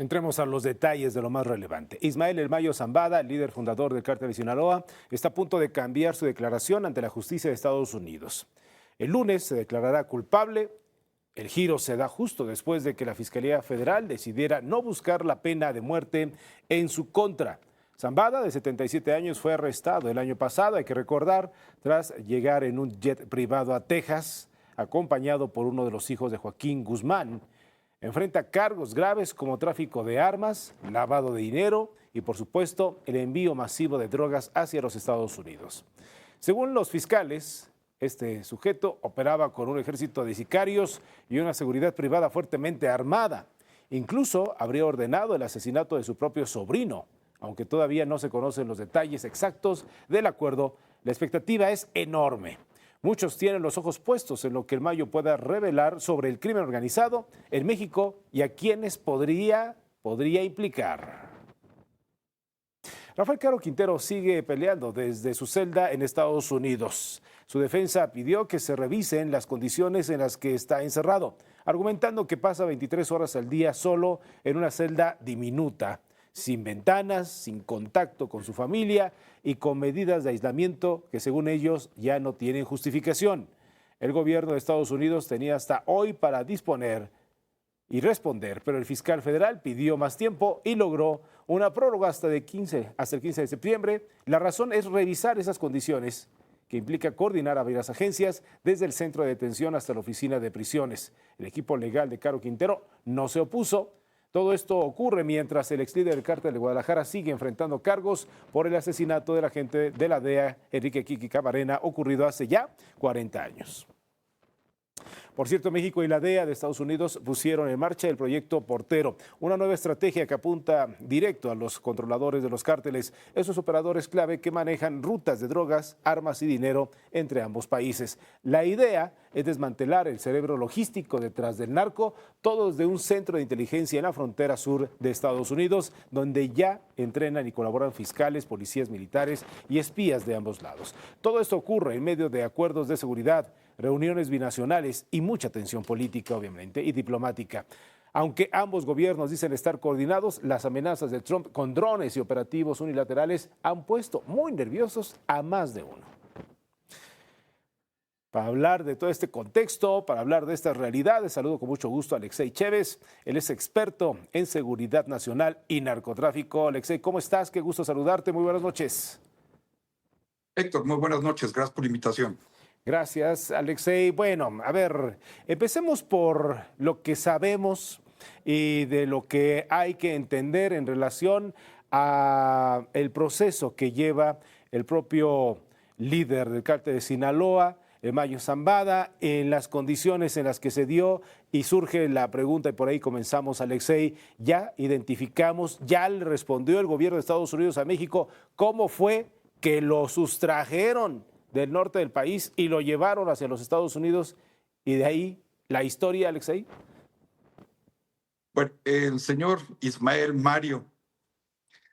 Entremos a los detalles de lo más relevante. Ismael El Mayo Zambada, líder fundador del Cártel de Sinaloa, está a punto de cambiar su declaración ante la justicia de Estados Unidos. El lunes se declarará culpable. El giro se da justo después de que la Fiscalía Federal decidiera no buscar la pena de muerte en su contra. Zambada, de 77 años, fue arrestado el año pasado, hay que recordar, tras llegar en un jet privado a Texas, acompañado por uno de los hijos de Joaquín Guzmán. Enfrenta cargos graves como tráfico de armas, lavado de dinero y, por supuesto, el envío masivo de drogas hacia los Estados Unidos. Según los fiscales, este sujeto operaba con un ejército de sicarios y una seguridad privada fuertemente armada. Incluso habría ordenado el asesinato de su propio sobrino. Aunque todavía no se conocen los detalles exactos del acuerdo, la expectativa es enorme. Muchos tienen los ojos puestos en lo que El Mayo pueda revelar sobre el crimen organizado en México y a quienes podría implicar. Rafael Caro Quintero sigue peleando desde su celda en Estados Unidos. Su defensa pidió que se revisen las condiciones en las que está encerrado, argumentando que pasa 23 horas al día solo en una celda diminuta, sin ventanas, sin contacto con su familia y con medidas de aislamiento que, según ellos, ya no tienen justificación. El gobierno de Estados Unidos tenía hasta hoy para disponer y responder, pero el fiscal federal pidió más tiempo y logró una prórroga hasta el 15 de septiembre. La razón es revisar esas condiciones, que implica coordinar a varias agencias, desde el centro de detención hasta la oficina de prisiones. El equipo legal de Caro Quintero no se opuso. Todo esto ocurre mientras el ex líder del Cártel de Guadalajara sigue enfrentando cargos por el asesinato del agente de la DEA, Enrique Kiki Camarena, ocurrido hace ya 40 años. Por cierto, México y la DEA de Estados Unidos pusieron en marcha el proyecto Portero, una nueva estrategia que apunta directo a los controladores de los cárteles, esos operadores clave que manejan rutas de drogas, armas y dinero entre ambos países. La idea es desmantelar el cerebro logístico detrás del narco, todo desde un centro de inteligencia en la frontera sur de Estados Unidos, donde ya entrenan y colaboran fiscales, policías militares y espías de ambos lados. Todo esto ocurre en medio de acuerdos de seguridad, reuniones binacionales y mucha tensión política, obviamente, y diplomática. Aunque ambos gobiernos dicen estar coordinados, las amenazas de Trump con drones y operativos unilaterales han puesto muy nerviosos a más de uno. Para hablar de todo este contexto, para hablar de estas realidades, saludo con mucho gusto a Alexei Chévez. Él es experto en seguridad nacional y narcotráfico. Alexei, ¿cómo estás? Qué gusto saludarte. Muy buenas noches. Héctor, muy buenas noches. Gracias por la invitación. Gracias, Alexei. Bueno, a ver, empecemos por lo que sabemos y de lo que hay que entender en relación a el proceso que lleva el propio líder del Cártel de Sinaloa, El Mayo Zambada, en las condiciones en las que se dio, y surge la pregunta, y por ahí comenzamos, Alexei, ya identificamos, ya le respondió el gobierno de Estados Unidos a México, ¿cómo fue que lo sustrajeron del norte del país y lo llevaron hacia los Estados Unidos? Y de ahí la historia, Alexei. Bueno, el señor Ismael Mario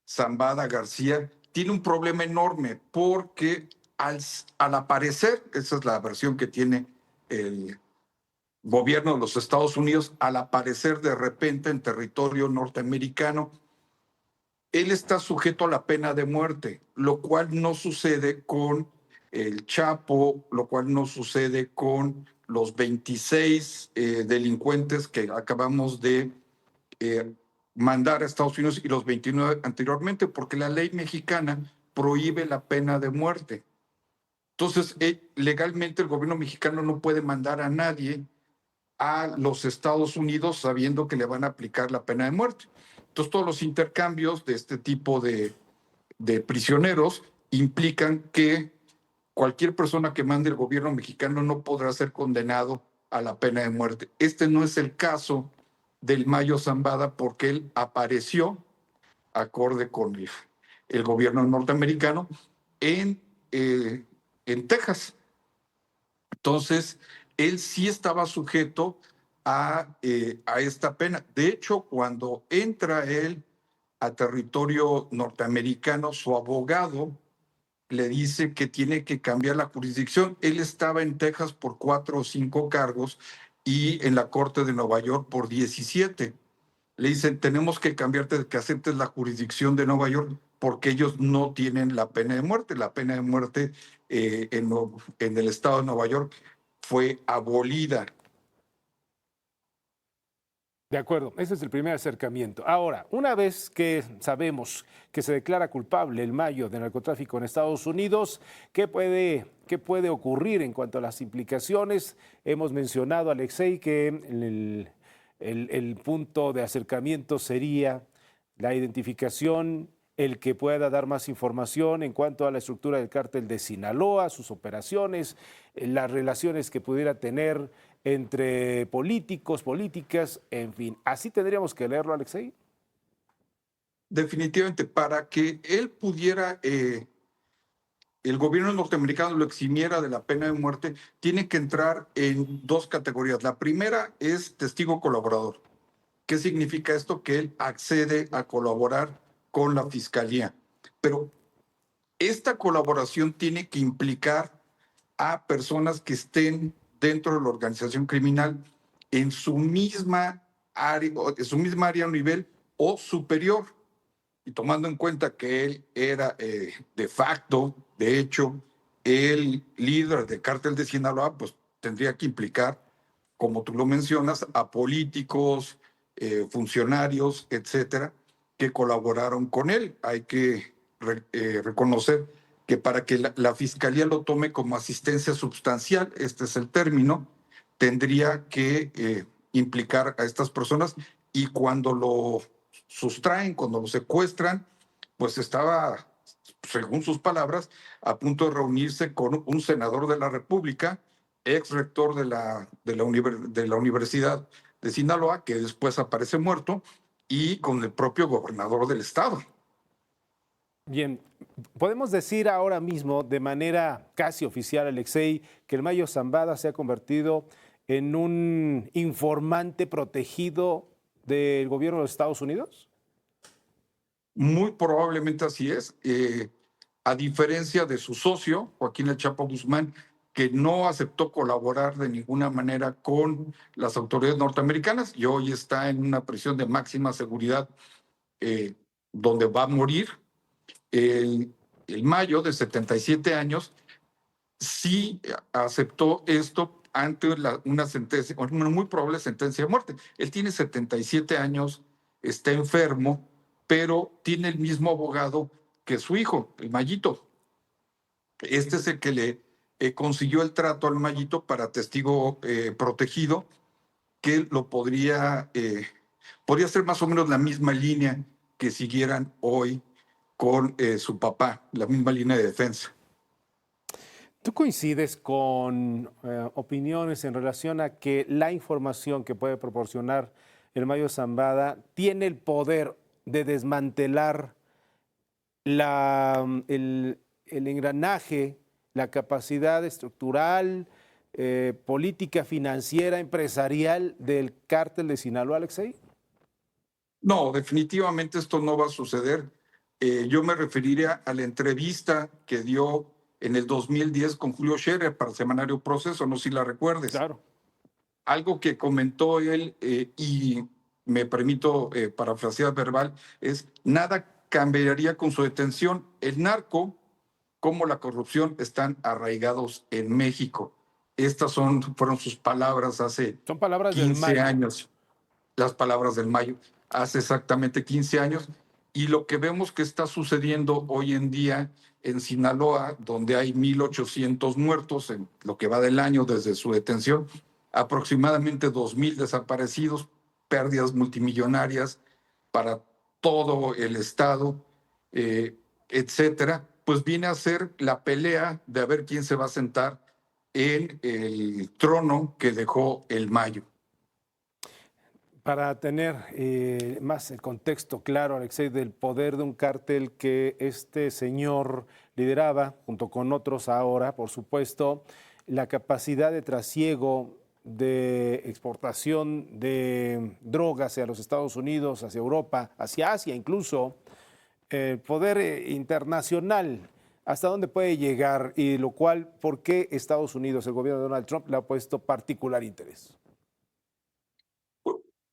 Zambada García tiene un problema enorme porque al aparecer, esa es la versión que tiene el gobierno de los Estados Unidos, al aparecer de repente en territorio norteamericano, él está sujeto a la pena de muerte, lo cual no sucede con el Chapo, lo cual no sucede con los 26 delincuentes que acabamos de mandar a Estados Unidos y los 29 anteriormente, porque la ley mexicana prohíbe la pena de muerte. Entonces, legalmente el gobierno mexicano no puede mandar a nadie a los Estados Unidos sabiendo que le van a aplicar la pena de muerte. Entonces, todos los intercambios de este tipo de prisioneros implican que cualquier persona que mande el gobierno mexicano no podrá ser condenado a la pena de muerte. Este no es el caso del Mayo Zambada porque él apareció acorde con el gobierno norteamericano en Texas. Entonces, él sí estaba sujeto a esta pena. De hecho, cuando entra él a territorio norteamericano, su abogado le dice que tiene que cambiar la jurisdicción. Él estaba en Texas por 4 o 5 cargos y en la Corte de Nueva York por 17. le dicen, tenemos que cambiarte de que aceptes la jurisdicción de Nueva York porque ellos no tienen la pena de muerte. La pena de muerte en el estado de Nueva York fue abolida. De acuerdo, ese es el primer acercamiento. Ahora, una vez que sabemos que se declara culpable el Mayo de narcotráfico en Estados Unidos, qué puede ocurrir en cuanto a las implicaciones? Hemos mencionado, Alexei, que el punto de acercamiento sería la identificación, el que pueda dar más información en cuanto a la estructura del cártel de Sinaloa, sus operaciones, las relaciones que pudiera tener entre políticos, políticas, en fin. ¿Así tendríamos que leerlo, Alexei? Definitivamente, para que él pudiera, el gobierno norteamericano lo eximiera de la pena de muerte, tiene que entrar en dos categorías. La primera es testigo colaborador. ¿Qué significa esto? Que él accede a colaborar con la fiscalía. Pero esta colaboración tiene que implicar a personas que estén dentro de la organización criminal en su misma área, o nivel o superior. Y tomando en cuenta que él era de facto, de hecho, el líder del cártel de Sinaloa, pues tendría que implicar, como tú lo mencionas, a políticos, funcionarios, etcétera, que colaboraron con él. Hay que reconocer que para que la fiscalía lo tome como asistencia sustancial, este es el término, tendría que implicar a estas personas, y cuando lo sustraen, cuando lo secuestran, pues estaba, según sus palabras, a punto de reunirse con un senador de la República, ex rector de la Universidad de Sinaloa, que después aparece muerto, y con el propio gobernador del estado. Bien, podemos decir ahora mismo, de manera casi oficial, Alexei, que el Mayo Zambada se ha convertido en un informante protegido del gobierno de los Estados Unidos. Muy probablemente así es, a diferencia de su socio, Joaquín El Chapo Guzmán, que no aceptó colaborar de ninguna manera con las autoridades norteamericanas y hoy está en una prisión de máxima seguridad, eh, donde va a morir. El Mayo, de 77 años, sí aceptó esto ante una sentencia, una muy probable sentencia de muerte. Él tiene 77 años, está enfermo, pero tiene el mismo abogado que su hijo, el Mayito. Este es el que le consiguió el trato al Mayito para testigo protegido, que lo podría ser más o menos la misma línea que siguieran hoy con su papá, la misma línea de defensa. ¿Tú coincides con opiniones en relación a que la información que puede proporcionar el Mayo Zambada tiene el poder de desmantelar el engranaje, la capacidad estructural, política, financiera, empresarial del cártel de Sinaloa, Alexei? No, definitivamente esto no va a suceder. Yo me referiría a la entrevista que dio en el 2010 con Julio Scherer para el semanario Proceso, no sé si la recuerdes. Claro. Algo que comentó él, y me permito parafrasear verbal, es: nada cambiaría con su detención. El narco, como la corrupción, están arraigados en México. Estas fueron sus palabras hace Son palabras del 15 Mayo. años, las palabras del Mayo, hace exactamente 15 años. Y lo que vemos que está sucediendo hoy en día en Sinaloa, donde hay 1,800 muertos en lo que va del año desde su detención, aproximadamente 2,000 desaparecidos, pérdidas multimillonarias para todo el estado, etcétera, pues viene a ser la pelea de a ver quién se va a sentar en el trono que dejó el Mayo. Para tener más el contexto claro, Alexei, del poder de un cártel que este señor lideraba, junto con otros ahora, por supuesto, la capacidad de trasiego, de exportación de drogas hacia los Estados Unidos, hacia Europa, hacia Asia incluso, el poder internacional, hasta dónde puede llegar y lo cual, ¿por qué Estados Unidos, el gobierno de Donald Trump, le ha puesto particular interés?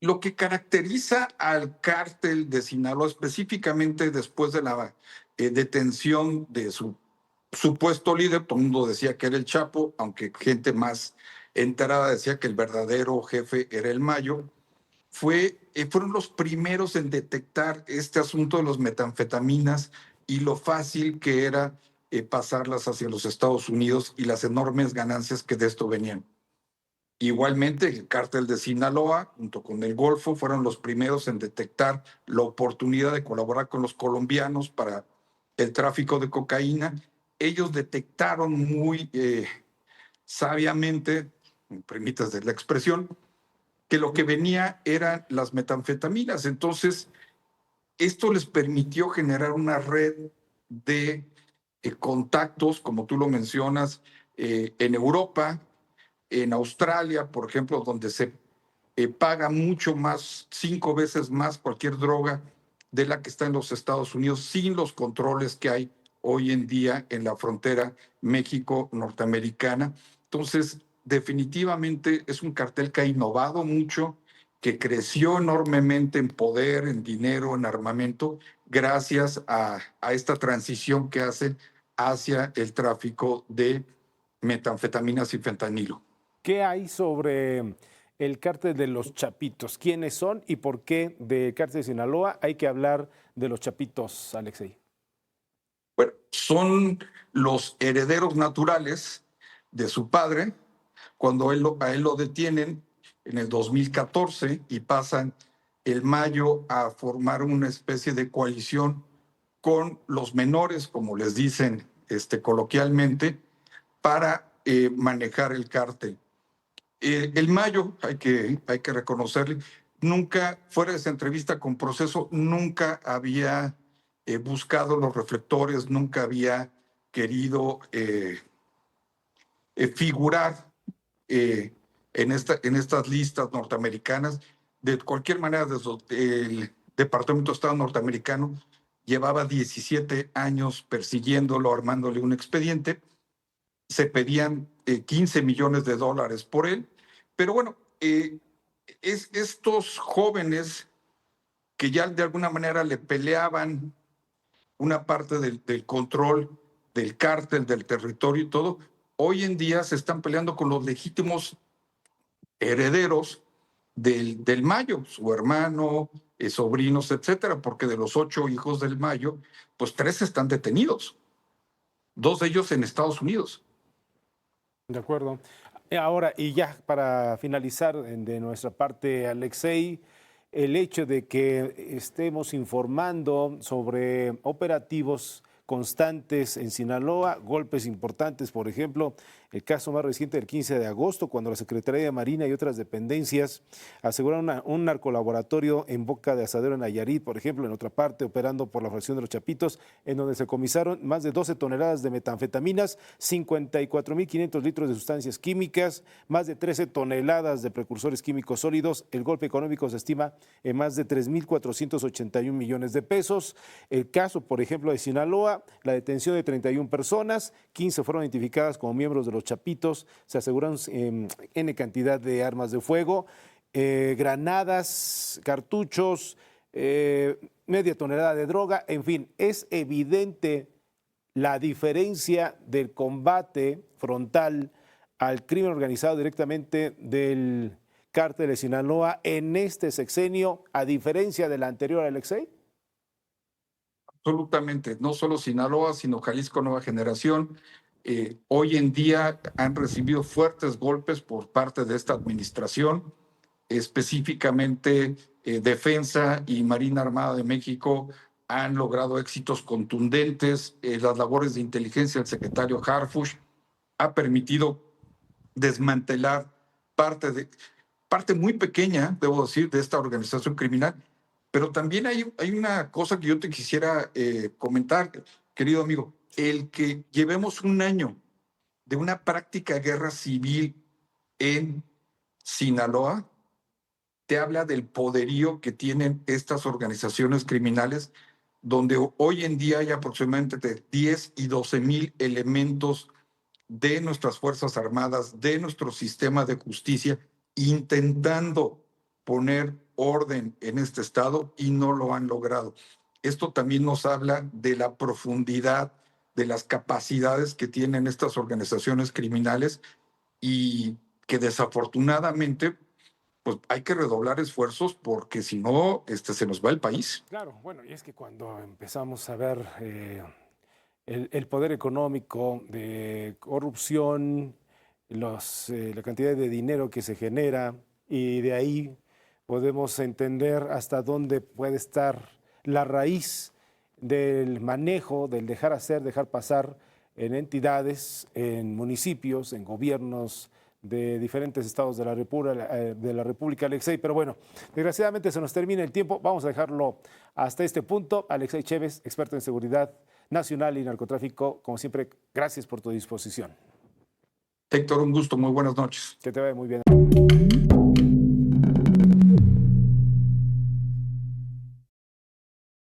Lo que caracteriza al cártel de Sinaloa, específicamente después de la detención de su supuesto líder, todo el mundo decía que era el Chapo, aunque gente más enterada decía que el verdadero jefe era el Mayo, fueron los primeros en detectar este asunto de los metanfetaminas y lo fácil que era pasarlas hacia los Estados Unidos y las enormes ganancias que de esto venían. Igualmente, el cártel de Sinaloa, junto con el Golfo, fueron los primeros en detectar la oportunidad de colaborar con los colombianos para el tráfico de cocaína. Ellos detectaron muy sabiamente, me permitas la expresión, que lo que venía eran las metanfetaminas. Entonces, esto les permitió generar una red de contactos, como tú lo mencionas, en Europa, en Australia, por ejemplo, donde se paga mucho más, 5 veces más cualquier droga de la que está en los Estados Unidos, sin los controles que hay hoy en día en la frontera México-norteamericana. Entonces, definitivamente es un cartel que ha innovado mucho, que creció enormemente en poder, en dinero, en armamento, gracias a esta transición que hace hacia el tráfico de metanfetaminas y fentanilo. ¿Qué hay sobre el cártel de los Chapitos? ¿Quiénes son y por qué del cártel de Sinaloa hay que hablar de los Chapitos, Alexei? Bueno, son los herederos naturales de su padre. Cuando a él lo detienen en el 2014 y pasan el Mayo a formar una especie de coalición con los menores, como les dicen coloquialmente, para manejar el cártel. El Mayo, hay que reconocerle, nunca, fuera de esa entrevista con Proceso, nunca había buscado los reflectores, nunca había querido figurar eh, en estas listas norteamericanas. De cualquier manera, desde el Departamento de Estado norteamericano llevaba 17 años persiguiéndolo, armándole un expediente. Se pedían 15 millones de dólares por él. Pero bueno, estos jóvenes que ya de alguna manera le peleaban una parte del control del cártel, del territorio y todo, hoy en día se están peleando con los legítimos herederos del Mayo, su hermano, sobrinos, etcétera, porque de los 8 hijos del Mayo, pues 3 están detenidos, 2 de ellos en Estados Unidos. De acuerdo. Ahora, y ya para finalizar de nuestra parte, Alexei, el hecho de que estemos informando sobre operativos constantes en Sinaloa, golpes importantes, por ejemplo, el caso más reciente del 15 de agosto, cuando la Secretaría de Marina y otras dependencias aseguraron un narcolaboratorio en Boca de Asadero en Nayarit, por ejemplo, en otra parte, operando por la fracción de los Chapitos, en donde se comisaron más de 12 toneladas de metanfetaminas, 54.500 litros de sustancias químicas, más de 13 toneladas de precursores químicos sólidos. El golpe económico se estima en más de 3.481 millones de pesos. El caso, por ejemplo, de Sinaloa, la detención de 31 personas, 15 fueron identificadas como miembros de los Chapitos, se aseguran N cantidad de armas de fuego, granadas, cartuchos, media tonelada de droga, en fin, es evidente la diferencia del combate frontal al crimen organizado directamente del cártel de Sinaloa en este sexenio, a diferencia del anterior, Alexei. Absolutamente, no solo Sinaloa, sino Jalisco Nueva Generación. Hoy en día han recibido fuertes golpes por parte de esta administración, específicamente Defensa y Marina Armada de México han logrado éxitos contundentes. Las labores de inteligencia del secretario Harfush ha permitido desmantelar parte muy pequeña, debo decir, de esta organización criminal. Pero también hay una cosa que yo te quisiera comentar, querido amigo. El que llevemos un año de una práctica guerra civil en Sinaloa te habla del poderío que tienen estas organizaciones criminales, donde hoy en día hay aproximadamente de 10 y 12 mil elementos de nuestras Fuerzas Armadas, de nuestro sistema de justicia, intentando poner orden en este estado y no lo han logrado. Esto también nos habla de la profundidad, de las capacidades que tienen estas organizaciones criminales y que desafortunadamente pues hay que redoblar esfuerzos porque si no, se nos va el país. Claro, bueno, y es que cuando empezamos a ver el poder económico de corrupción, la cantidad de dinero que se genera, y de ahí podemos entender hasta dónde puede estar la raíz del manejo, del dejar hacer, dejar pasar en entidades, en municipios, en gobiernos de diferentes estados de la República, Alexei. Pero bueno, desgraciadamente se nos termina el tiempo. Vamos a dejarlo hasta este punto. Alexei Chévez, experto en seguridad nacional y narcotráfico, como siempre, gracias por tu disposición. Héctor, un gusto, muy buenas noches. Que te vaya muy bien.